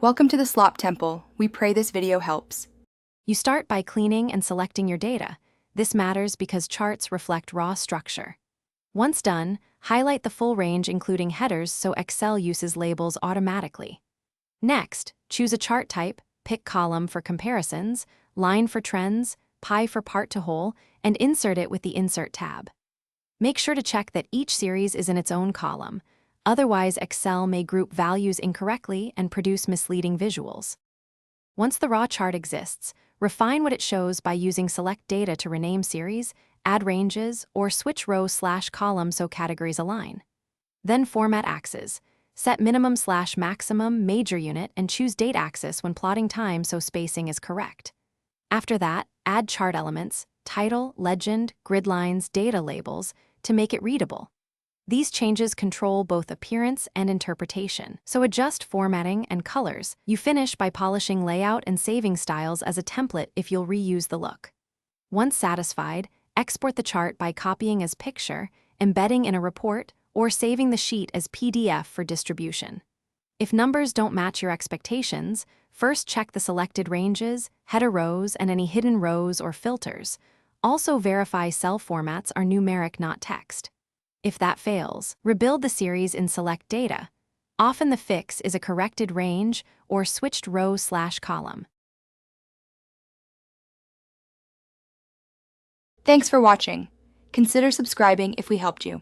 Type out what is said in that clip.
Welcome to the Slop Temple. We pray this video helps. You start by cleaning and selecting your data. This matters because charts reflect raw structure. Once done, highlight the full range including headers so Excel uses labels automatically. Next, choose a chart type, pick column for comparisons, line for trends, pie for part to whole, and insert it with the Insert tab. Make sure to check that each series is in its own column. Otherwise, Excel may group values incorrectly and produce misleading visuals. Once the raw chart exists, refine what it shows by using Select Data to rename series, add ranges, or switch row/column so categories align. Then format axes. Set minimum/maximum major unit and choose date axis when plotting time so spacing is correct. After that, add chart elements, title, legend, grid lines, data labels to make it readable. These changes control both appearance and interpretation, so adjust formatting and colors. You finish by polishing layout and saving styles as a template if you'll reuse the look. Once satisfied, export the chart by copying as picture, embedding in a report, or saving the sheet as PDF for distribution. If numbers don't match your expectations, first check the selected ranges, header rows, and any hidden rows or filters. Also verify cell formats are numeric, not text. If that fails, rebuild the series in Select Data. Often the fix is a corrected range or switched row/column. Thanks for watching. Consider subscribing if we helped you.